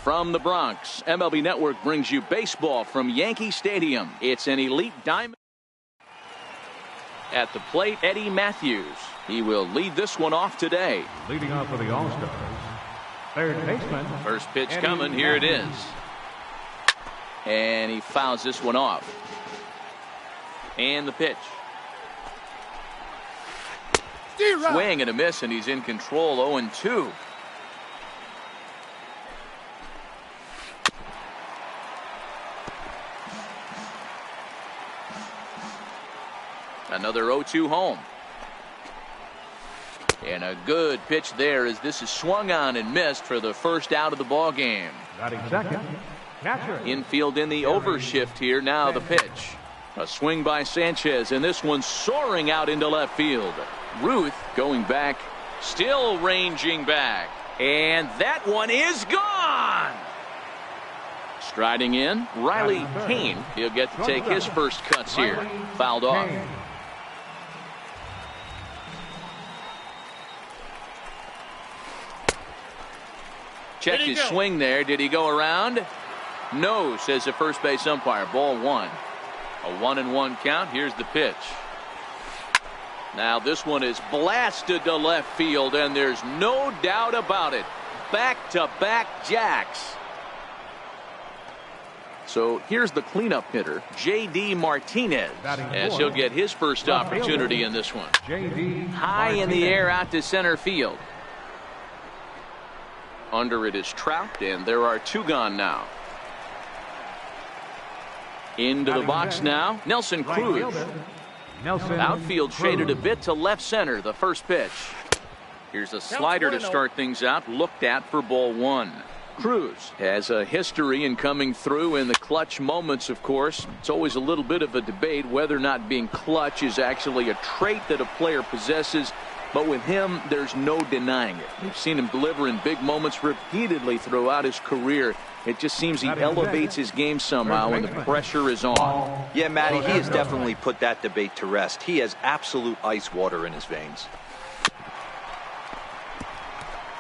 From the Bronx, MLB Network brings you baseball from Yankee Stadium. It's an elite diamond. At the plate, Eddie Matthews. He will lead this one off today. Leading off for the All-Stars, third baseman. First pitch Eddie coming. Here it Matthews. is. And he fouls this one off. And the pitch. Swing and a miss, and he's in control. 0-2. Another 0-2 home. And a good pitch there as this is swung on and missed for the first out of the ball game. Batting second, catcher. Infield in the overshift here. Now the pitch. A swing by Sanchez, and this one soaring out into left field. Ruth going back, still ranging back. And that one is gone. Striding in, Riley Kane. He'll get to take his first cuts here. Fouled off. Check his swing there. Did he go around? No, says the first base umpire. Ball one. A 1-1 count. Here's the pitch. Now this one is blasted to left field, and there's no doubt about it. Back-to-back jacks. So here's the cleanup hitter, J.D. Martinez, as he'll get his first opportunity in this one. High in the air out to center field. Under it is Trout, and there are two gone now. Into the box now, Nelson Cruz. Outfield shaded a bit to left center, the first pitch. Here's a slider to start things out, looked at for ball one. Cruz has a history in coming through in the clutch moments, of course. It's always a little bit of a debate whether or not being clutch is actually a trait that a player possesses. But with him, there's no denying it. We've seen him deliver in big moments repeatedly throughout his career. It just seems he elevates his game somehow when the pressure is on. Yeah, Matty, he has definitely put that debate to rest. He has absolute ice water in his veins.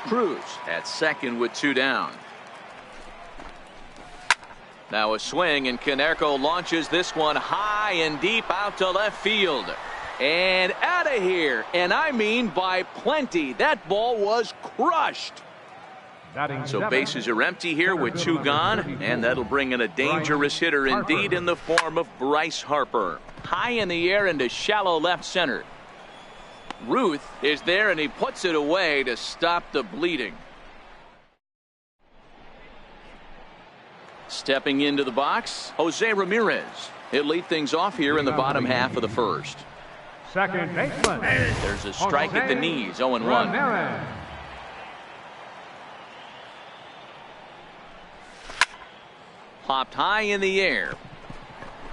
Cruz at second with two down. Now a swing, and Konerko launches this one high and deep out to left field. And out of here, and I mean by plenty. That ball was crushed. So bases are empty here with two gone, and that'll bring in a dangerous hitter indeed in the form of Bryce Harper. High in the air into shallow left center. Ruth is there, and he puts it away to stop the bleeding. Stepping into the box, Jose Ramirez. He'll lead things off here in the bottom half of the first. Second baseman. There's a strike at the knees, 0-1. Popped high in the air.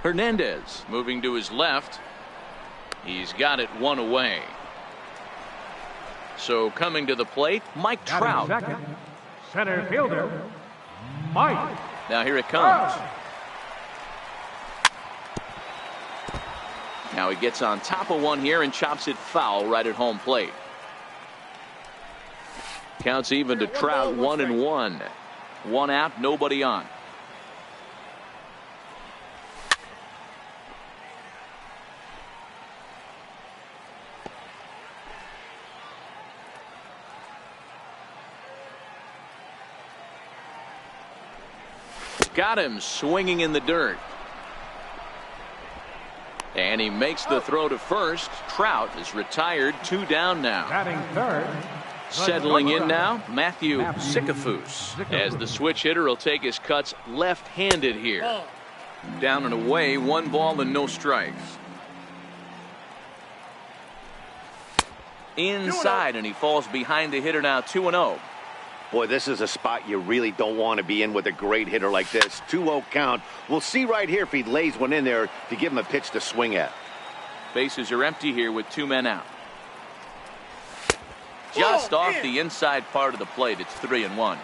Hernandez moving to his left. He's got it one away. So coming to the plate, Mike Trout. Second, center fielder, Mike. Now here it comes. Now he gets on top of one here and chops it foul right at home plate. Counts even to Trout, 1-1. One out, nobody on. Got him swinging in the dirt. And he makes the throw to first. Trout is retired, two down now. Batting third. Settling in now, Matthew Sikafus. As the switch hitter will take his cuts left-handed here. Down and away, 1 ball and no strikes. Inside, and he falls behind the hitter now, 2-0. Boy, this is a spot you really don't want to be in with a great hitter like this. 2-0 count. We'll see right here if he lays one in there to give him a pitch to swing at. Bases are empty here with 2 men out. Just off the inside part of the plate. It's 3-1.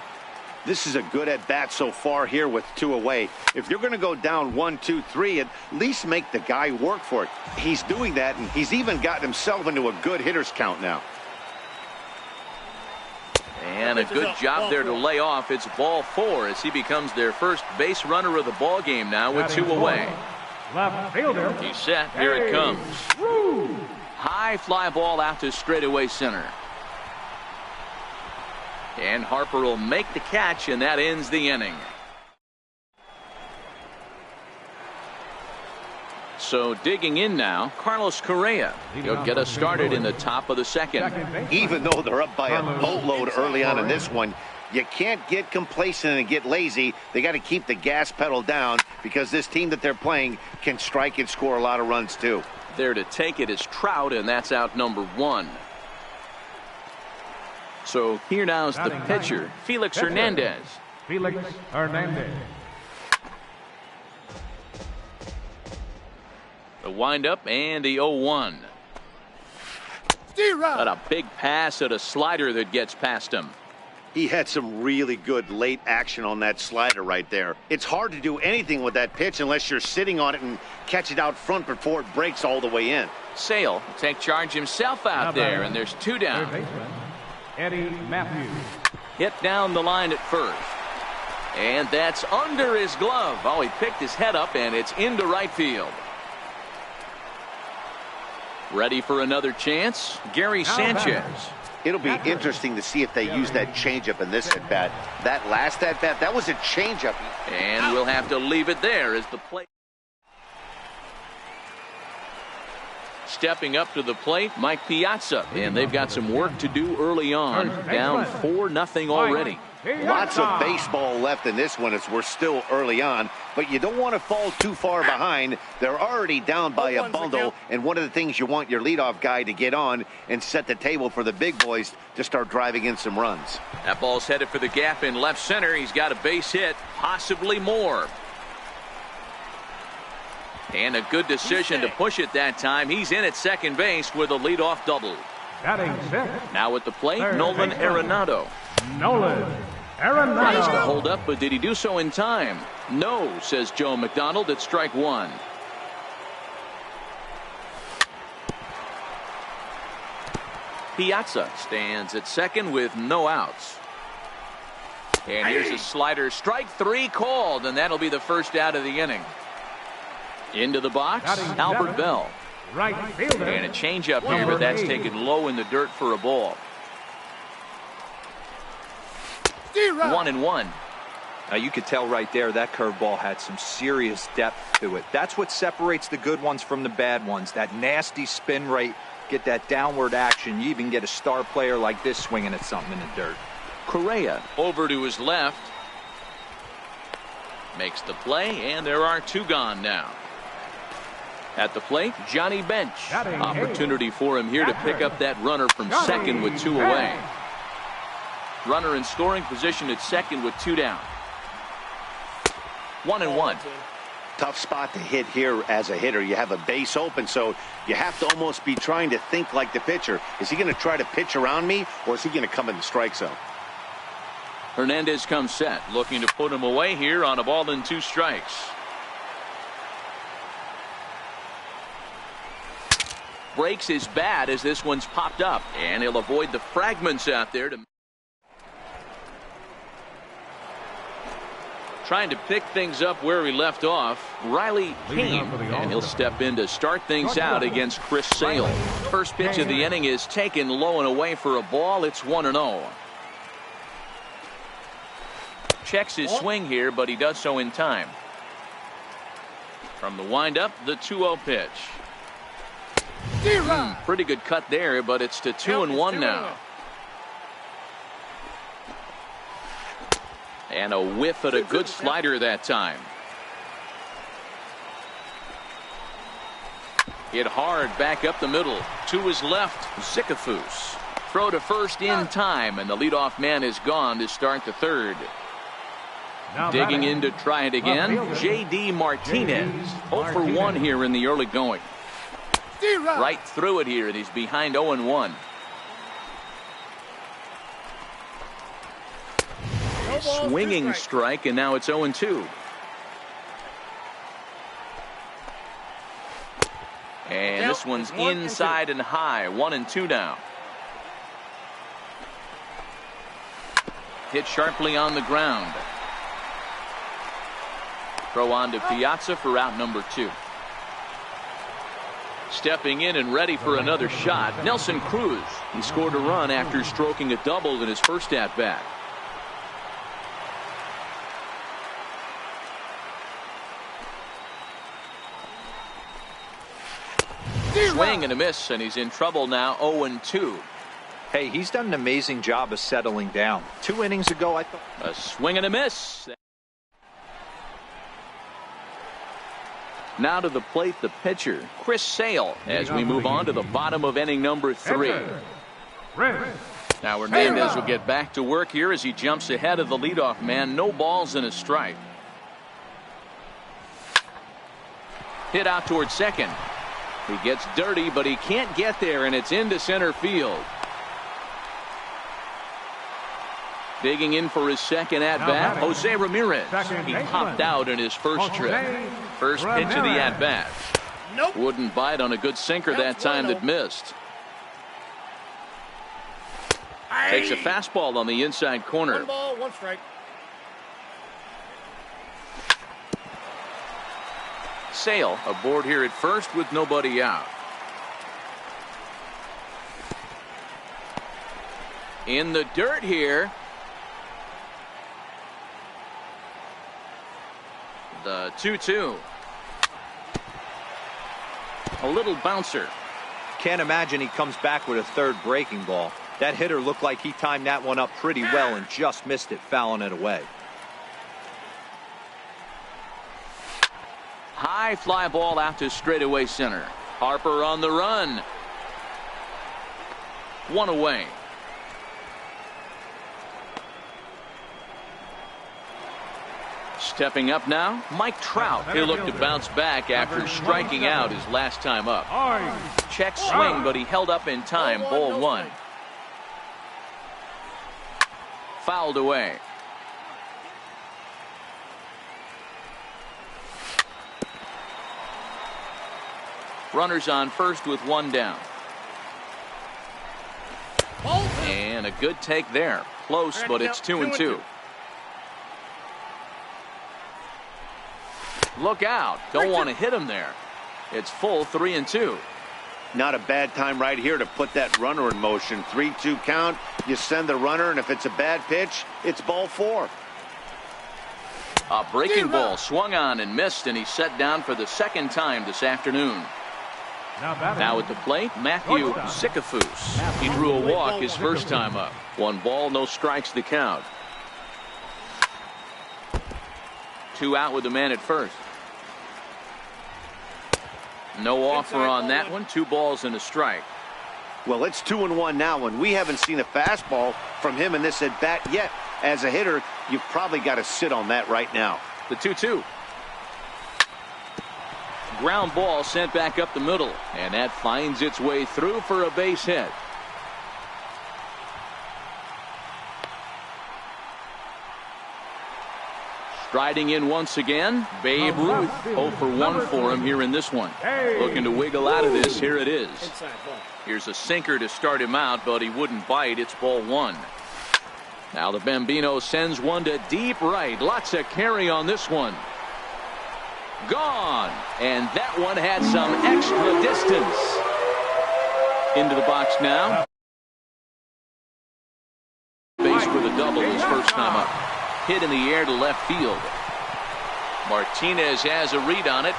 This is a good at bat so far here with 2 away. If you're going to go down 1, 2, 3, at least make the guy work for it. He's doing that, and he's even gotten himself into a good hitter's count now. And a good job there to lay off. It's ball 4 as he becomes their first base runner of the ball game now with 2 away. Left fielder. He's set. Here it comes. High fly ball out to straightaway center. And Harper will make the catch, and that ends the inning. So digging in now, Carlos Correa. He'll get us started in the top of the second. Even though they're up by a boatload early on in this one, you can't get complacent and get lazy. They got to keep the gas pedal down because this team that they're playing can strike and score a lot of runs too. There to take it is Trout, and that's out number 1. So here now is the pitcher, Felix Hernandez. Felix Hernandez. The windup and the 0-1. Got a big pass at a slider that gets past him. He had some really good late action on that slider right there. It's hard to do anything with that pitch unless you're sitting on it and catch it out front before it breaks all the way in. Sale will take charge himself out there, and there's 2 down. Eddie Matthews. Hit down the line at first. And that's under his glove. Oh, he picked his head up, and it's into right field. Ready for another chance? Gary Sanchez. It'll be interesting to see if they use that changeup in this at-bat. That last at-bat, that was a changeup. And we'll have to leave it there as the plate. Stepping up to the plate, Mike Piazza. And they've got some work to do early on. Down 4-0 already. Lots of baseball left in this one as we're still early on, but you don't want to fall too far behind. They're already down by a bundle, and one of the things you want your leadoff guy to get on and set the table for the big boys to start driving in some runs. That ball's headed for the gap in left center. He's got a base hit, possibly more. And a good decision to push it that time. He's in at second base with a leadoff double. Now at the plate, Nolan Arenado. Tries to hold up, but did he do so in time? No, says Joe McDonald at strike 1. Piazza stands at second with no outs. And here's a slider. Strike 3 called, and that'll be the first out of the inning. Into the box, Albert Bell. And a changeup here, but that's taken low in the dirt for a ball. 1-1. Now you could tell right there that curveball had some serious depth to it. That's what separates the good ones from the bad ones. That nasty spin rate, get that downward action. You even get a star player like this swinging at something in the dirt. Correa over to his left. Makes the play, and there are 2 gone now. At the plate, Johnny Bench. Opportunity for him here to pick up that runner from second with 2 away. Runner in scoring position at second with 2 down. 1-1. Tough spot to hit here as a hitter. You have a base open, so you have to almost be trying to think like the pitcher. Is he going to try to pitch around me, or is he going to come in the strike zone? Hernandez comes set, looking to put him away here on a ball and 2 strikes. Breaks his bat as this one's popped up, and he'll avoid the fragments out there to trying to pick things up where he left off. Riley Kane, and he'll step in to start things out against Chris Sale. First pitch of the inning is taken low and away for a ball. It's 1-0. Checks his swing here, but he does so in time. From the windup, the 2-0 pitch. Pretty good cut there, but it's to 2-1 now. And a whiff at a good slider that time. Hit hard back up the middle. To his left, Zicafus. Throw to first in time, and the leadoff man is gone to start the third. Digging in to try it again, J.D. Martinez. 0 for 1 here in the early going. Right through it here, and he's behind 0-1. Swinging strike, and now it's 0-2. And this one's inside and high. 1-2 now. hit sharply on the ground. Throw on to Piazza for out number 2. Stepping in and ready for another shot, Nelson Cruz. He scored a run after stroking a double in his first at-bat. Swing and a miss, and he's in trouble now, 0-2. Hey, he's done an amazing job of settling down. 2 innings ago, I thought. A swing and a miss. Now to the plate, the pitcher, Chris Sale, as we move on to the bottom of inning number 3. Now Hernandez will get back to work here as he jumps ahead of the leadoff man. No balls and a strike. Hit out towards second. He gets dirty, but he can't get there, and it's into center field. Digging in for his second at-bat, Jose Ramirez. He popped out in his first trip. First pitch of the at-bat. Wouldn't bite on a good sinker that time that missed. Takes a fastball on the inside corner. 1 ball, 1 strike. Sale aboard here at first with nobody out. In the dirt here. The 2-2. A little bouncer. Can't imagine he comes back with a third breaking ball. That hitter looked like he timed that one up pretty well and just missed it, fouling it away. High fly ball out to straightaway center. Harper on the run. 1 away. Stepping up now, Mike Trout. He'll look to bounce back after striking out his last time up. Check swing, but he held up in time. Ball 1. Fouled away. Runners on first with 1 down. And a good take there. Close, but it's 2-2. Look out. Don't want to hit him there. It's full 3-2. Not a bad time right here to put that runner in motion. 3-2 count. You send the runner, and if it's a bad pitch, it's ball 4. A breaking ball swung on and missed, and he's set down for the second time this afternoon. Now at the plate, Matthew Sikafus. He drew a walk his first time up. 1 ball, no strikes the count. 2 out with the man at first. No offer on that one. 2 balls and a strike. Well, it's 2-1 now, and we haven't seen a fastball from him in this at bat yet. As a hitter, you've probably got to sit on that right now. The 2-2. Ground ball sent back up the middle, and that finds its way through for a base hit. Striding in once again, Babe Ruth. 0 for 1 for him here in this one. Looking to wiggle out of this. Here it is. Here's a sinker to start him out, but he wouldn't bite. It's ball 1. Now the Bambino sends one to deep right. Lots of carry on this one. Gone. And that one had some extra distance. Into the box now. Base with a double his first time up. Hit in the air to left field. Martinez has a read on it.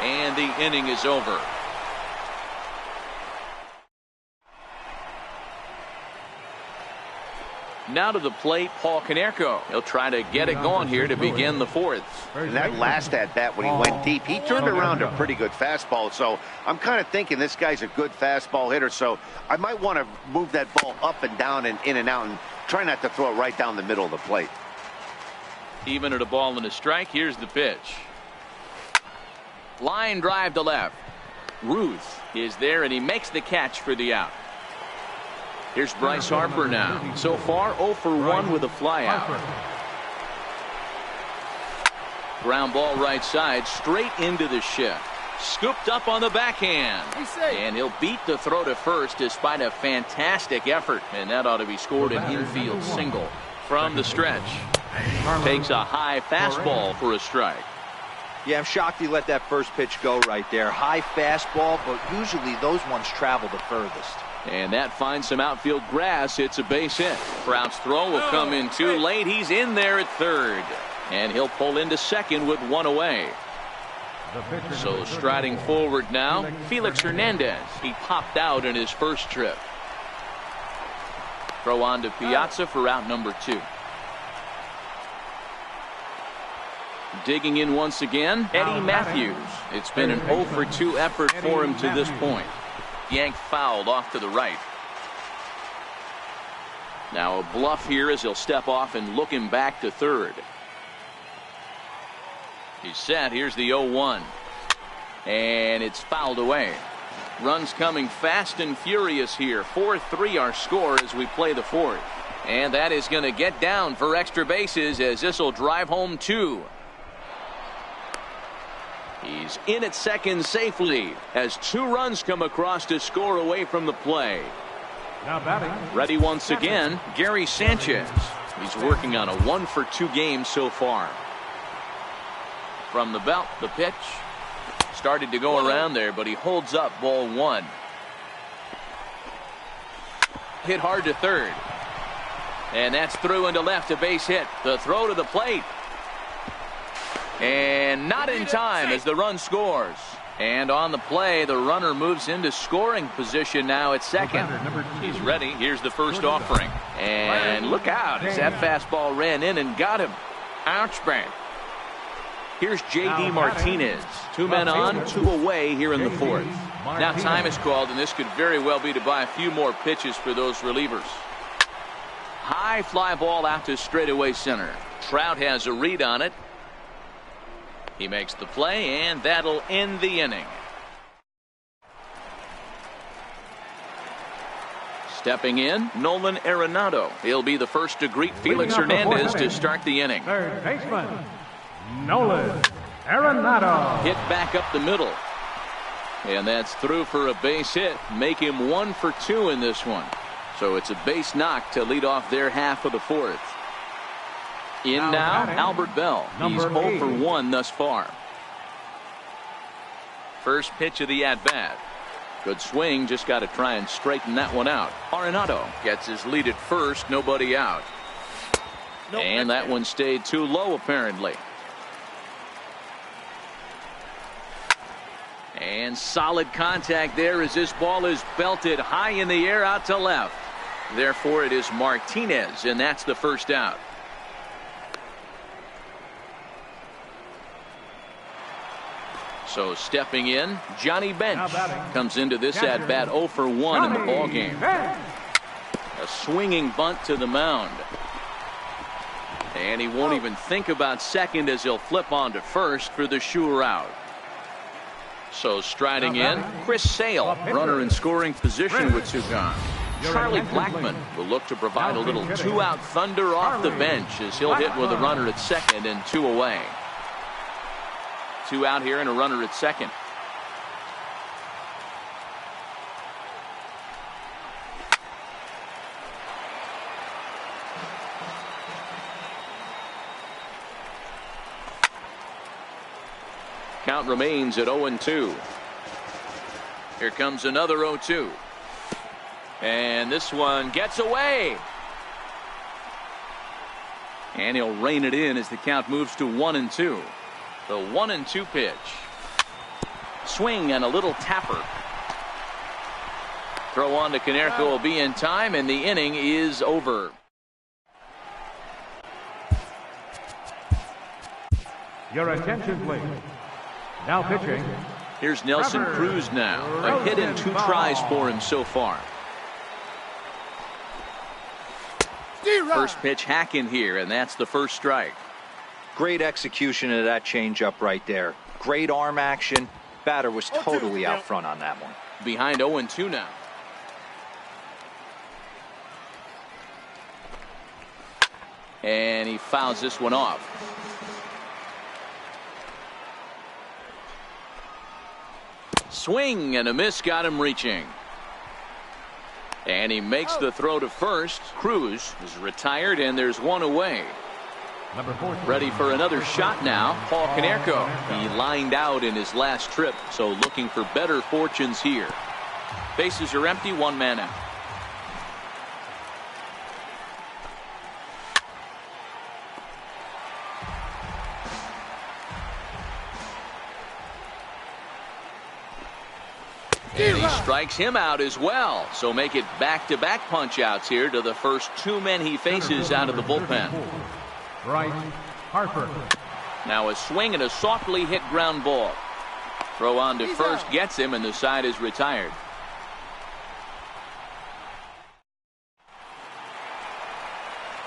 And the inning is over. Now to the plate, Paul Konerko. He'll try to get it going here to begin the 4th. And that last at-bat when he went deep, he turned around a pretty good fastball. So I'm kind of thinking this guy's a good fastball hitter. So I might want to move that ball up and down and in and out and try not to throw it right down the middle of the plate. Even at a ball and a strike, here's the pitch. Line drive to left. Ruth is there, and he makes the catch for the out. Here's Bryce Harper now. So far, 0 for 1 with a flyout. Ground ball right side, straight into the shift. Scooped up on the backhand. And he'll beat the throw to first despite a fantastic effort. And that ought to be scored an infield single from the stretch. Takes a high fastball for a strike. Yeah, I'm shocked he let that first pitch go right there. High fastball, but usually those ones travel the furthest. And that finds some outfield grass. It's a base hit. Trout's throw will come in too late. He's in there at third. And he'll pull into second with one away. So striding forward now, Felix Hernandez. He popped out in his first trip. Throw on to Piazza for out number 2. Digging in once again, Eddie Matthews. It's been an 0 for 2 effort for him to this point. Yanked fouled off to the right. Now a bluff here as he'll step off and look him back to third. He's set. Here's the 0-1. And it's fouled away. Runs coming fast and furious here. 4-3 our score as we play the fourth. And that is going to get down for extra bases as this will drive home 2. He's in at second safely as 2 runs come across to score away from the play. Now batting. Ready once again, Gary Sanchez. He's working on a 1 for 2 game so far. From the belt, the pitch. Started to go around there, but he holds up ball 1. Hit hard to third. And that's through into left, a base hit. The throw to the plate. And not in time as the run scores. And on the play, the runner moves into scoring position now at second. He's ready. Here's the first offering. And look out as that fastball ran in and got him. Ouch bang. Here's J.D. Martinez. 2 men on, 2 away here in the fourth. Now time is called, and this could very well be to buy a few more pitches for those relievers. High fly ball out to straightaway center. Trout has a read on it. He makes the play, and that'll end the inning. Stepping in, Nolan Arenado. He'll be the first to greet Felix Hernandez to start the inning. Third baseman, Nolan Arenado. Hit back up the middle. And that's through for a base hit. Make him 1 for 2 in this one. So it's a base knock to lead off their half of the fourth. In now, Albert Bell. He's 0 for 1 thus far. First pitch of the at-bat. Good swing, just got to try and straighten that one out. Arenado gets his lead at first, nobody out. And that one stayed too low apparently. And solid contact there as this ball is belted high in the air out to left. Therefore it is Martinez, and that's the first out. So stepping in, Johnny Bench comes into this at bat 0 for 1 in the ball game. A swinging bunt to the mound. And he won't even think about second as he'll flip on to first for the sure out. So striding in, Chris Sale, runner in scoring position with 2 gone. Charlie Blackmon will look to provide a little 2-out thunder off the bench as he'll hit with a runner at second and 2 away. 2 out here and a runner at second. Count remains at 0-2. Here comes another 0-2. And this one gets away. And he'll rein it in as the count moves to 1-2. The 1-2 pitch. Swing and a little tapper. Throw on to Konerko will be in time, and the inning is over. Your attention, please. Now pitching. Here's Nelson Cruz now. A hit and 2 tries for him so far. First pitch hack in here, and that's the first strike. Great execution of that changeup right there. Great arm action. Batter was totally out front on that one. Behind 0-2 now. And he fouls this one off. Swing and a miss got him reaching. And he makes the throw to first. Cruz is retired, and there's one away. Ready for another shot now, Paul Konerko. He lined out in his last trip, so looking for better fortunes here. Bases are empty, one man out. And he strikes him out as well. So make it back-to-back punch-outs here to the first two men he faces out of the bullpen. Right, Harper. Now a swing and a softly hit ground ball. Throw on to first gets him, and the side is retired.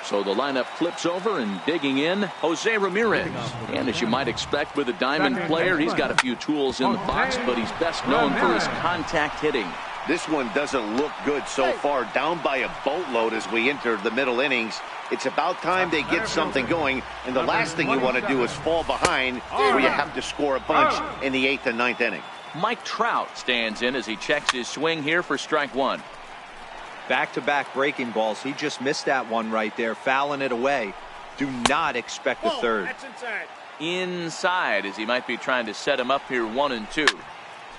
So the lineup flips over, and digging in, Jose Ramirez. And as you might expect with a diamond player, he's got a few tools in the box, but he's best known for his contact hitting. This one doesn't look good so far, down by a boatload as we enter the middle innings. It's about time they get something going, and the last thing you want to do is fall behind where you have to score a bunch in the 8th and 9th inning. Mike Trout stands in as he checks his swing here for strike one. Back-to-back breaking balls. He just missed that one right there, fouling it away. Do not expect a third. Inside as he might be trying to set him up here 1-2.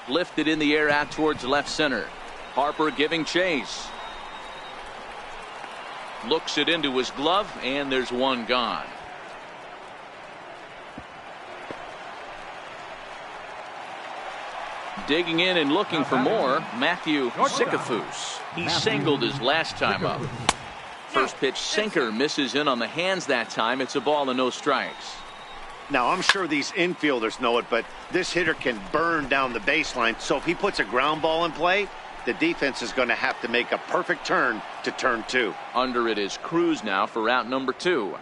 Lifted in the air out towards left center. Harper giving chase. Looks it into his glove, and there's one gone. Digging in and looking for more, Matthew Zicafus. He singled his last time up. First pitch sinker misses in on the hands that time. It's a ball and no strikes. Now, I'm sure these infielders know it, but this hitter can burn down the baseline. So if he puts a ground ball in play, the defense is going to have to make a perfect turn to turn two. Under it is Cruz now for out number 2.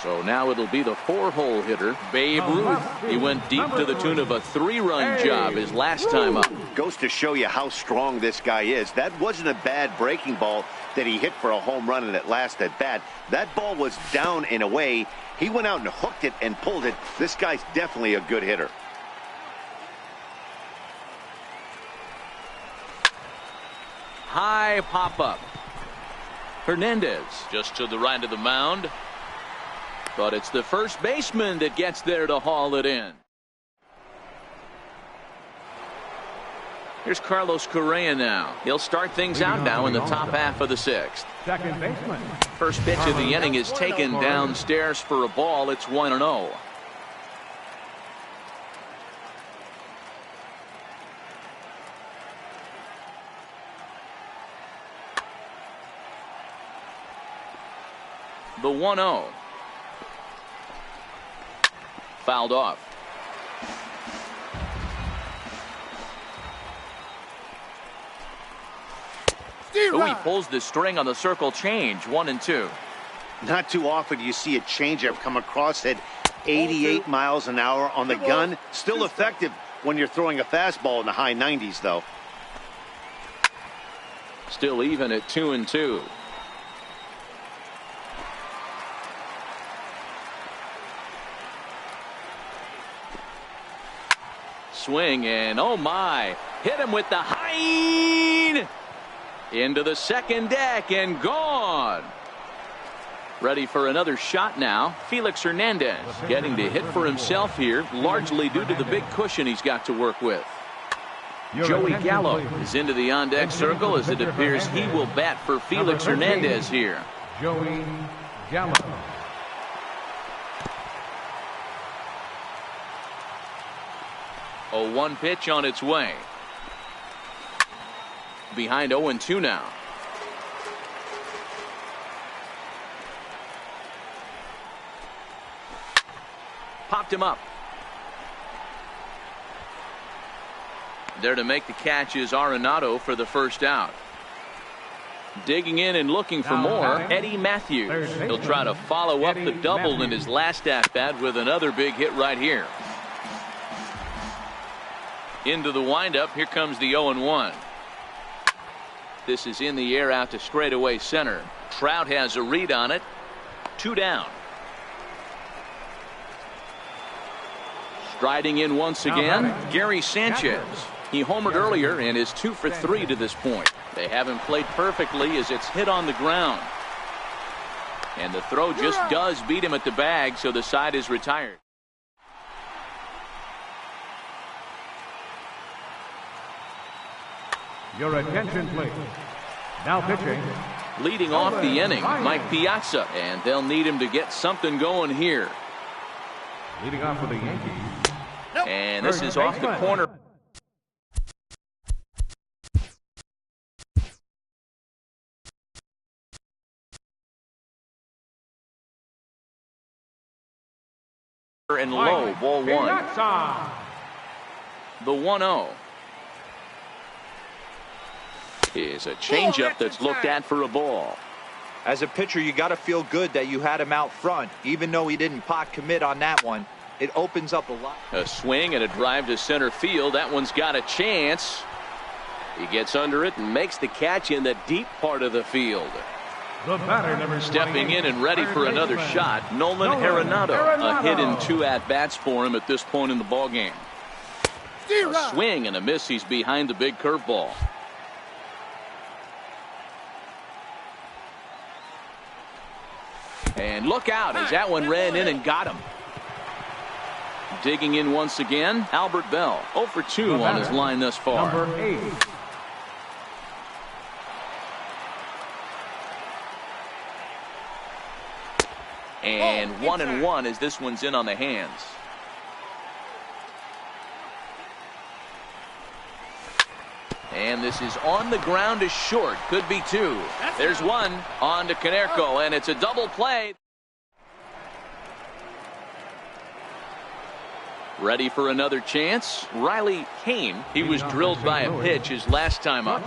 So now it'll be the 4-hole hitter, Babe Ruth. He went deep to the tune of a 3-run job his last time up. Goes to show you how strong this guy is. That wasn't a bad breaking ball that he hit for a home run in that last at bat. That ball was down and away. He went out and hooked it and pulled it. This guy's definitely a good hitter. High pop-up. Hernandez just to the right of the mound. But it's the first baseman that gets there to haul it in. Here's Carlos Correa now. He'll start things out now in the top half of the 6th. Second baseman. First pitch of the inning is taken downstairs for a ball. It's 1-0. The 1-0. Fouled off. Oh, he pulls the string on the circle change. 1-2. Not too often you see a changeup come across at 88 miles an hour on the gun. Still effective when you're throwing a fastball in the high 90s, though. Still even at 2-2. Swing and oh my, hit him with the high into the second deck and gone. Ready for another shot now. Felix Hernandez getting to hit for himself here, largely due to the big cushion he's got to work with. Joey Gallo is into the on-deck circle as it appears he will bat for Felix Hernandez here. Joey Gallo. A 1 pitch on its way. Behind 0-2 now. Popped him up. There to make the catch is Arenado for the first out. Digging in and looking for more, Eddie Matthews. He'll try to follow up the double in his last at-bat with another big hit right here. Into the windup, here comes the 0-1. This is in the air out to straightaway center. Trout has a read on it. 2 down. Striding in once again, Gary Sanchez. He homered earlier and is 2 for 3 to this point. They haven't played perfectly as it's hit on the ground. And the throw just does beat him at the bag, so the side is retired. Your attention, please. Now pitching. Leading off the inning, Mike Piazza, and they'll need him to get something going here. Leading off for the Yankees. And this is off the corner. And low, ball 1. The 1-0 is a changeup that's looked at for a ball. As a pitcher, you got to feel good that you had him out front, even though he didn't pot commit on that one. It opens up a lot. A swing and a drive to center field. That one's got a chance. He gets under it and makes the catch in the deep part of the field. The batter, number Stepping in and ready for another shot, Nolan Arenado. A hit in 2 at-bats for him at this point in the ballgame. A swing and a miss. He's behind the big curveball. And look out as that one ran in and got him. Digging in once again, Albert Bell. 0 for 2 on his line thus far. Number 8. And 1-1 as this one's in on the hands. And this is on the ground to short. Could be 2. There's 1 on to Canerco, and it's a double play. Ready for another chance? Riley Kane. He was drilled by a pitch his last time up.